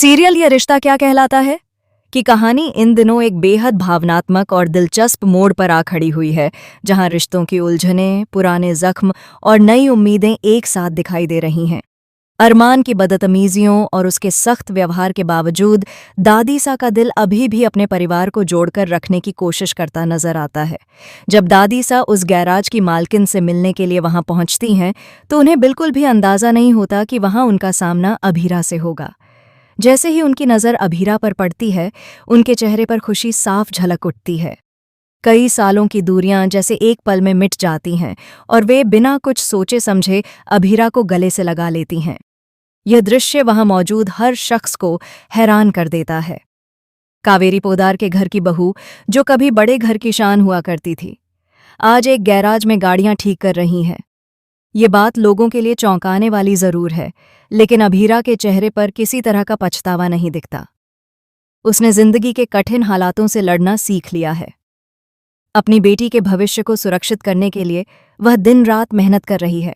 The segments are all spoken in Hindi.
सीरियल या रिश्ता क्या कहलाता है कि कहानी इन दिनों एक बेहद भावनात्मक और दिलचस्प मोड़ पर आ खड़ी हुई है, जहां रिश्तों की उलझनें, पुराने जख्म और नई उम्मीदें एक साथ दिखाई दे रही हैं। अरमान की बदतमीजियों और उसके सख्त व्यवहार के बावजूद दादीसा का दिल अभी भी अपने परिवार को जोड़कर रखने की कोशिश करता नजर आता है। जब दादीसा उस गैराज की मालकिन से मिलने के लिए वहां पहुंचती हैं, तो उन्हें बिल्कुल भी अंदाजा नहीं होता कि वहां उनका सामना अभीरा से होगा। जैसे ही उनकी नज़र अभीरा पर पड़ती है, उनके चेहरे पर खुशी साफ झलक उठती है। कई सालों की दूरियां जैसे एक पल में मिट जाती हैं और वे बिना कुछ सोचे समझे अभीरा को गले से लगा लेती हैं। यह दृश्य वहां मौजूद हर शख्स को हैरान कर देता है। कावेरी पोदार के घर की बहू, जो कभी बड़े घर की शान हुआ करती थी, आज एक गैराज में गाड़ियां ठीक कर रही हैं। ये बात लोगों के लिए चौंकाने वाली जरूर है, लेकिन अभीरा के चेहरे पर किसी तरह का पछतावा नहीं दिखता। उसने जिंदगी के कठिन हालातों से लड़ना सीख लिया है। अपनी बेटी के भविष्य को सुरक्षित करने के लिए वह दिन रात मेहनत कर रही है।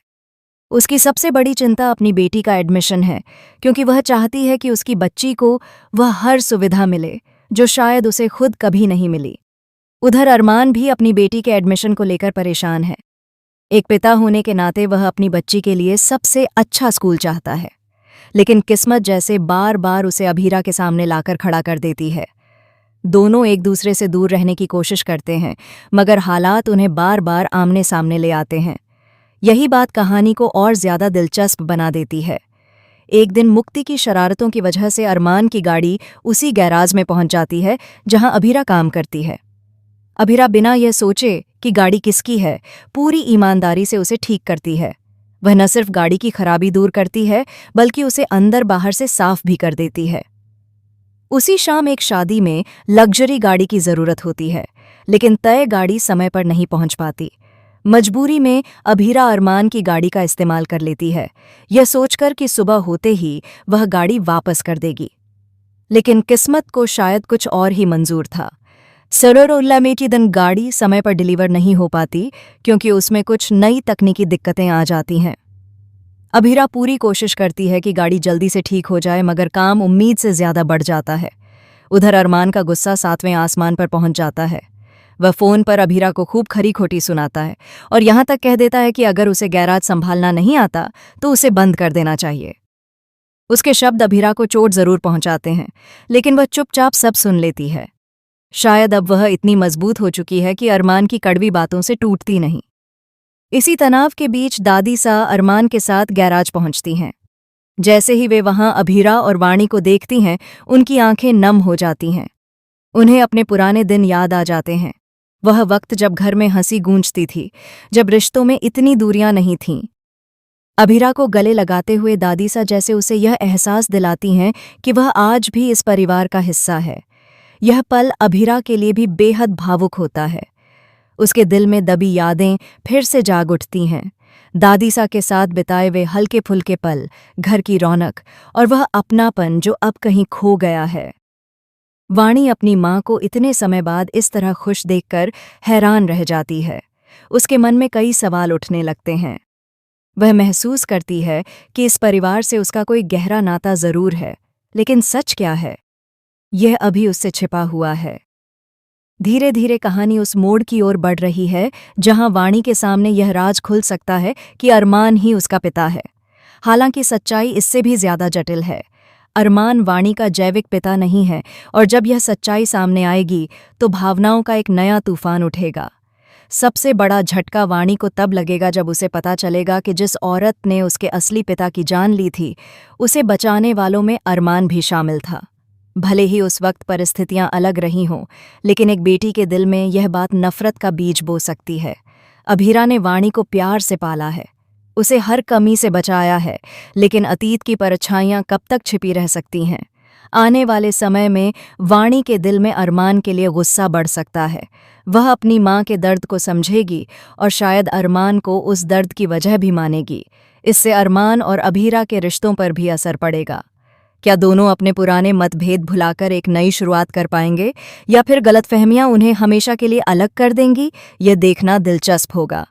उसकी सबसे बड़ी चिंता अपनी बेटी का एडमिशन है, क्योंकि वह चाहती है कि उसकी बच्ची को वह हर सुविधा मिले जो शायद उसे खुद कभी नहीं मिली। उधर अरमान भी अपनी बेटी के एडमिशन को लेकर परेशान है। एक पिता होने के नाते वह अपनी बच्ची के लिए सबसे अच्छा स्कूल चाहता है, लेकिन किस्मत जैसे बार बार उसे अभीरा के सामने लाकर खड़ा कर देती है। दोनों एक दूसरे से दूर रहने की कोशिश करते हैं, मगर हालात उन्हें बार बार आमने सामने ले आते हैं। यही बात कहानी को और ज्यादा दिलचस्प बना देती है। एक दिन मुक्ति की शरारतों की वजह से अरमान की गाड़ी उसी गैराज में पहुंच जाती है जहां अभीरा काम करती है। अभीरा बिना यह सोचे कि गाड़ी किसकी है, पूरी ईमानदारी से उसे ठीक करती है। वह न सिर्फ गाड़ी की खराबी दूर करती है, बल्कि उसे अंदर बाहर से साफ भी कर देती है। उसी शाम एक शादी में लग्जरी गाड़ी की जरूरत होती है, लेकिन तय गाड़ी समय पर नहीं पहुंच पाती। मजबूरी में अभीरा अरमान की गाड़ी का इस्तेमाल कर लेती है, यह सोचकर कि सुबह होते ही वह गाड़ी वापस कर देगी। लेकिन किस्मत को शायद कुछ और ही मंजूर था। सरोरोल्लामेटी दिन गाड़ी समय पर डिलीवर नहीं हो पाती, क्योंकि उसमें कुछ नई तकनीकी दिक्कतें आ जाती हैं। अभीरा पूरी कोशिश करती है कि गाड़ी जल्दी से ठीक हो जाए, मगर काम उम्मीद से ज्यादा बढ़ जाता है। उधर अरमान का गुस्सा 7वें आसमान पर पहुंच जाता है। वह फोन पर अभीरा को खूब खरी खोटी सुनाता है और यहां तक कह देता है कि अगर उसे गैराज संभालना नहीं आता तो उसे बंद कर देना चाहिए। उसके शब्द अभीरा को चोट जरूर पहुंचाते हैं, लेकिन वह चुपचाप सब सुन लेती है। शायद अब वह इतनी मजबूत हो चुकी है कि अरमान की कड़वी बातों से टूटती नहीं। इसी तनाव के बीच दादीसा अरमान के साथ गैराज पहुंचती हैं। जैसे ही वे वहां अभीरा और वाणी को देखती हैं, उनकी आंखें नम हो जाती हैं। उन्हें अपने पुराने दिन याद आ जाते हैं। वह वक्त जब घर में हंसी गूंजती थी, जब रिश्तों में इतनी दूरियां नहीं थीं। अभीरा को गले लगाते हुए दादीसा जैसे उसे यह एहसास दिलाती हैं कि वह आज भी इस परिवार का हिस्सा है। यह पल अभीरा के लिए भी बेहद भावुक होता है। उसके दिल में दबी यादें फिर से जाग उठती हैं। दादीसा के साथ बिताए हुए हल्के फुल्के पल, घर की रौनक और वह अपनापन जो अब कहीं खो गया है। वाणी अपनी माँ को इतने समय बाद इस तरह खुश देखकर हैरान रह जाती है। उसके मन में कई सवाल उठने लगते हैं। वह महसूस करती है कि इस परिवार से उसका कोई गहरा नाता जरूर है, लेकिन सच क्या है, यह अभी उससे छिपा हुआ है। धीरे धीरे कहानी उस मोड़ की ओर बढ़ रही है जहां वाणी के सामने यह राज खुल सकता है कि अरमान ही उसका पिता है। हालांकि सच्चाई इससे भी ज्यादा जटिल है। अरमान वाणी का जैविक पिता नहीं है, और जब यह सच्चाई सामने आएगी तो भावनाओं का एक नया तूफान उठेगा। सबसे बड़ा झटका वाणी को तब लगेगा जब उसे पता चलेगा कि जिस औरत ने उसके असली पिता की जान ली थी, उसे बचाने वालों में अरमान भी शामिल था। भले ही उस वक्त परिस्थितियां अलग रही हों, लेकिन एक बेटी के दिल में यह बात नफरत का बीज बो सकती है। अभीरा ने वाणी को प्यार से पाला है, उसे हर कमी से बचाया है, लेकिन अतीत की परछाइयां कब तक छिपी रह सकती हैं। आने वाले समय में वाणी के दिल में अरमान के लिए गुस्सा बढ़ सकता है। वह अपनी माँ के दर्द को समझेगी और शायद अरमान को उस दर्द की वजह भी मानेगी। इससे अरमान और अभीरा के रिश्तों पर भी असर पड़ेगा। क्या दोनों अपने पुराने मतभेद भुलाकर एक नई शुरुआत कर पाएंगे, या फिर गलतफहमियां उन्हें हमेशा के लिए अलग कर देंगी? यह देखना दिलचस्प होगा।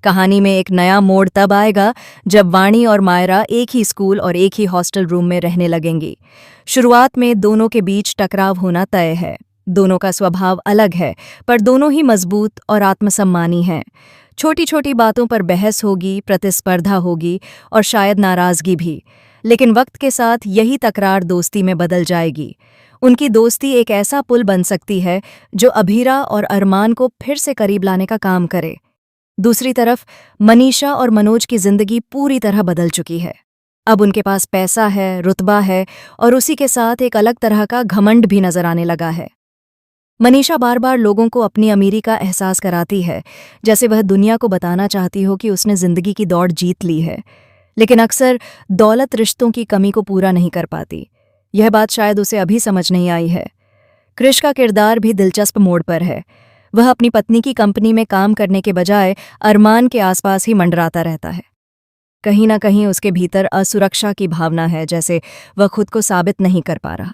कहानी में एक नया मोड़ तब आएगा जब वाणी और मायरा एक ही स्कूल और एक ही हॉस्टल रूम में रहने लगेंगी। शुरुआत में दोनों के बीच टकराव होना तय है। दोनों का स्वभाव अलग है, पर दोनों ही मजबूत और आत्मसम्मानी हैं। छोटी छोटी बातों पर बहस होगी, प्रतिस्पर्धा होगी और शायद नाराजगी भी, लेकिन वक्त के साथ यही तकरार दोस्ती में बदल जाएगी। उनकी दोस्ती एक ऐसा पुल बन सकती है जो अभीरा और अरमान को फिर से करीब लाने का काम करे। दूसरी तरफ मनीषा और मनोज की जिंदगी पूरी तरह बदल चुकी है। अब उनके पास पैसा है, रुतबा है और उसी के साथ एक अलग तरह का घमंड भी नजर आने लगा है। मनीषा बार बार लोगों को अपनी अमीरी का एहसास कराती है, जैसे वह दुनिया को बताना चाहती हो कि उसने जिंदगी की दौड़ जीत ली है। लेकिन अक्सर दौलत रिश्तों की कमी को पूरा नहीं कर पाती। यह बात शायद उसे अभी समझ नहीं आई है। क्रिश का किरदार भी दिलचस्प मोड़ पर है। वह अपनी पत्नी की कंपनी में काम करने के बजाय अरमान के आसपास ही मंडराता रहता है। कहीं ना कहीं उसके भीतर असुरक्षा की भावना है, जैसे वह खुद को साबित नहीं कर पा रहा।